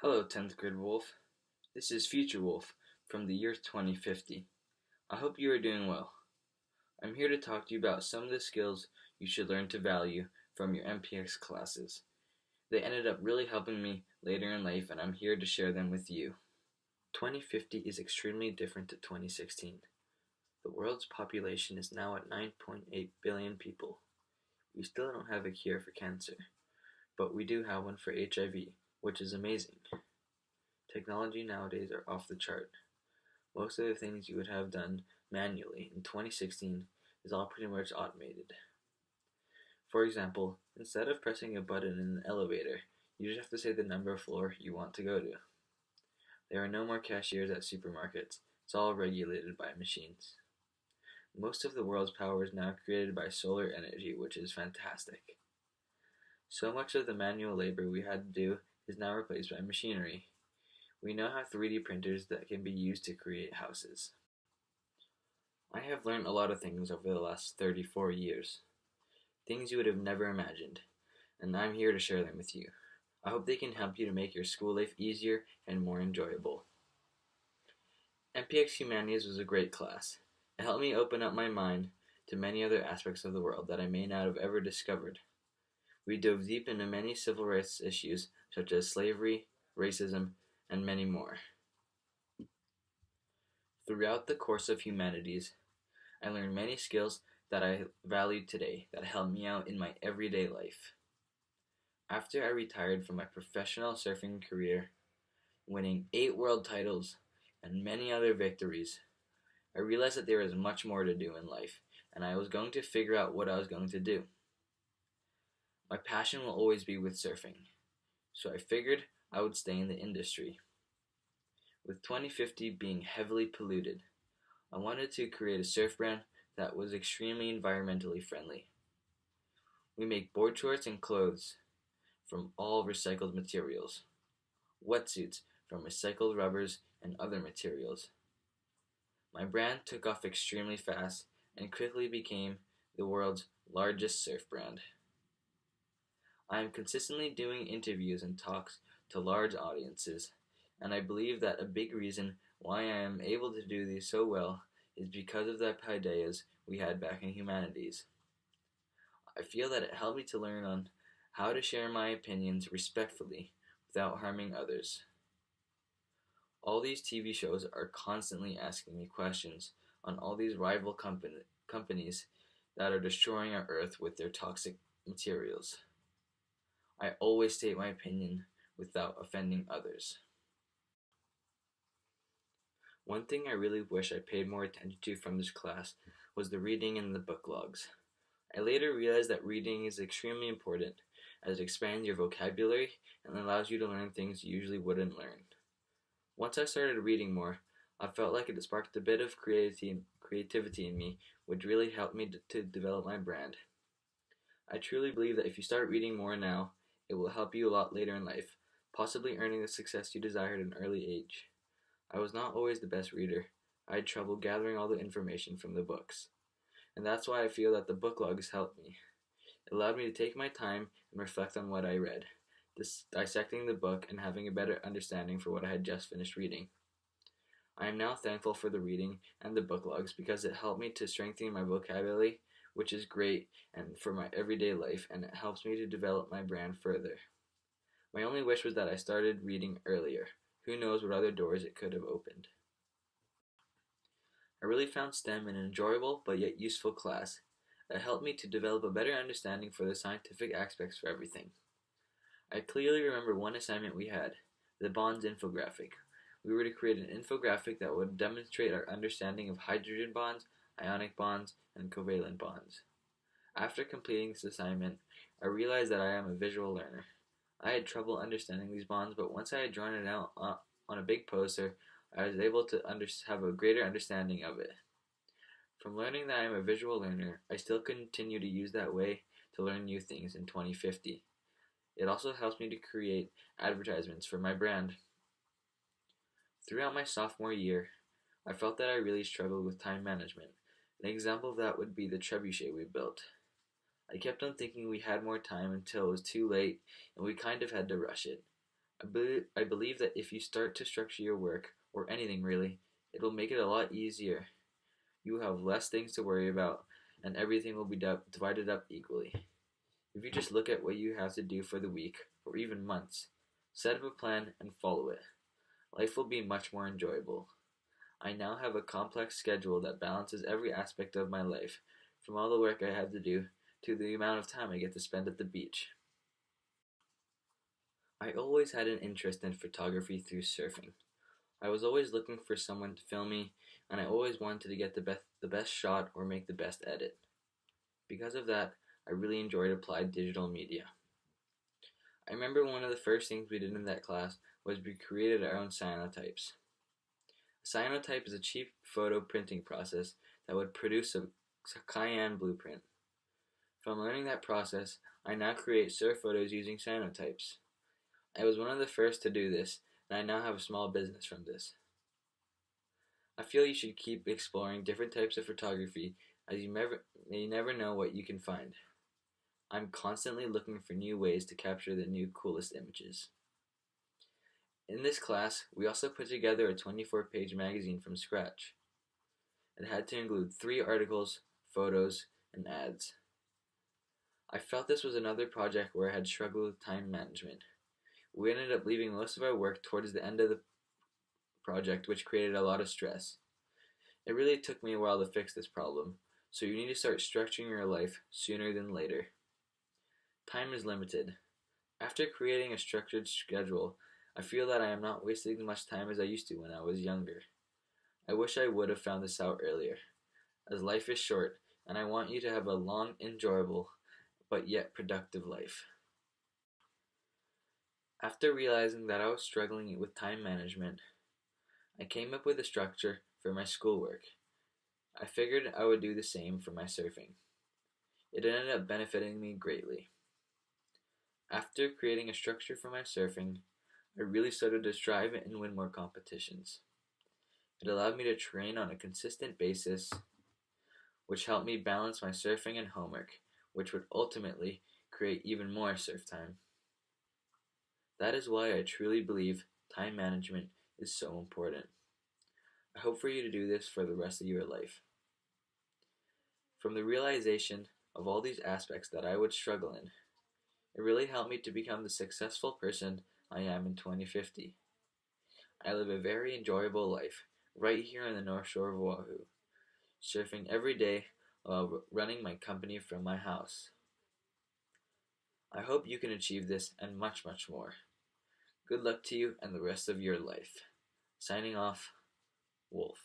Hello, 10th grade Wolf. This is Future Wolf from the year 2050. I hope you are doing well. I'm here to talk to you about some of the skills you should learn to value from your MPX classes. They ended up really helping me later in life, and I'm here to share them with you. 2050 is extremely different to 2016. The world's population is now at 9.8 billion people. We still don't have a cure for cancer, but we do have one for HIV, which is amazing. Technology nowadays are off the chart. Most of the things you would have done manually in 2016 is all pretty much automated. For example, instead of pressing a button in an elevator, you just have to say the number of floor you want to go to. There are no more cashiers at supermarkets. It's all regulated by machines. Most of the world's power is now created by solar energy, which is fantastic. So much of the manual labor we had to do is now replaced by machinery. We now have 3D printers that can be used to create houses. I have learned a lot of things over the last 34 years. Things you would have never imagined, and I'm here to share them with you. I hope they can help you to make your school life easier and more enjoyable. MPX Humanities was a great class. It helped me open up my mind to many other aspects of the world that I may not have ever discovered. We dove deep into many civil rights issues such as slavery, racism, and many more. Throughout the course of humanities, I learned many skills that I value today that help me out in my everyday life. After I retired from my professional surfing career, winning 8 world titles and many other victories, I realized that there was much more to do in life, and I was going to figure out what I was going to do. My passion will always be with surfing, so I figured I would stay in the industry. With 2050 being heavily polluted, I wanted to create a surf brand that was extremely environmentally friendly. We make board shorts and clothes from all recycled materials, wetsuits from recycled rubbers and other materials. My brand took off extremely fast and quickly became the world's largest surf brand. I am consistently doing interviews and talks to large audiences, and I believe that a big reason why I am able to do these so well is because of the ideas we had back in humanities. I feel that it helped me to learn on how to share my opinions respectfully without harming others. All these TV shows are constantly asking me questions on all these rival companies that are destroying our earth with their toxic materials. I always state my opinion without offending others. One thing I really wish I paid more attention to from this class was the reading and the book logs. I later realized that reading is extremely important as it expands your vocabulary and allows you to learn things you usually wouldn't learn. Once I started reading more, I felt like it sparked a bit of creativity in me, which really helped me to develop my brand. I truly believe that if you start reading more now, it will help you a lot later in life, possibly earning the success you desired at an early age. I was not always the best reader. I had trouble gathering all the information from the books. And that's why I feel that the book logs helped me. It allowed me to take my time and reflect on what I read, dissecting the book and having a better understanding for what I had just finished reading. I am now thankful for the reading and the book logs because it helped me to strengthen my vocabulary, which is great and for my everyday life, and it helps me to develop my brand further. My only wish was that I started reading earlier. Who knows what other doors it could have opened. I really found STEM an enjoyable but yet useful class that helped me to develop a better understanding for the scientific aspects for everything. I clearly remember one assignment we had, the bonds infographic. We were to create an infographic that would demonstrate our understanding of hydrogen bonds, ionic bonds, and covalent bonds. After completing this assignment, I realized that I am a visual learner. I had trouble understanding these bonds, but once I had drawn it out on a big poster, I was able to have a greater understanding of it. From learning that I am a visual learner, I still continue to use that way to learn new things in 2050. It also helps me to create advertisements for my brand. Throughout my sophomore year, I felt that I really struggled with time management. An example of that would be the trebuchet we built. I kept on thinking we had more time until it was too late and we kind of had to rush it. I believe that if you start to structure your work, or anything really, it will make it a lot easier. You will have less things to worry about, and everything will be divided up equally. If you just look at what you have to do for the week, or even months, set up a plan and follow it, life will be much more enjoyable. I now have a complex schedule that balances every aspect of my life, from all the work I have to do to the amount of time I get to spend at the beach. I always had an interest in photography through surfing. I was always looking for someone to film me, and I always wanted to get the best shot or make the best edit. Because of that, I really enjoyed applied digital media. I remember one of the first things we did in that class was we created our own cyanotypes. A cyanotype is a cheap photo printing process that would produce a cyan blueprint. From learning that process, I now create surf photos using cyanotypes. I was one of the first to do this, and I now have a small business from this. I feel you should keep exploring different types of photography as you never know what you can find. I'm constantly looking for new ways to capture the new coolest images. In this class, we also put together a 24-page magazine from scratch. It had to include 3 articles, photos, and ads. I felt this was another project where I had struggled with time management. We ended up leaving most of our work towards the end of the project, which created a lot of stress. It really took me a while to fix this problem, so you need to start structuring your life sooner than later. Time is limited. After creating a structured schedule, I feel that I am not wasting as much time as I used to when I was younger. I wish I would have found this out earlier, as life is short, and I want you to have a long, enjoyable, but yet productive life. After realizing that I was struggling with time management, I came up with a structure for my schoolwork. I figured I would do the same for my surfing. It ended up benefiting me greatly. After creating a structure for my surfing, I really started to strive and win more competitions. It allowed me to train on a consistent basis, which helped me balance my surfing and homework, which would ultimately create even more surf time. That is why I truly believe time management is so important. I hope for you to do this for the rest of your life. From the realization of all these aspects that I would struggle in, it really helped me to become the successful person I am in 2050. I live a very enjoyable life right here on the North Shore of Oahu, surfing every day while running my company from my house. I hope you can achieve this and much, much more. Good luck to you and the rest of your life. Signing off, Wolf.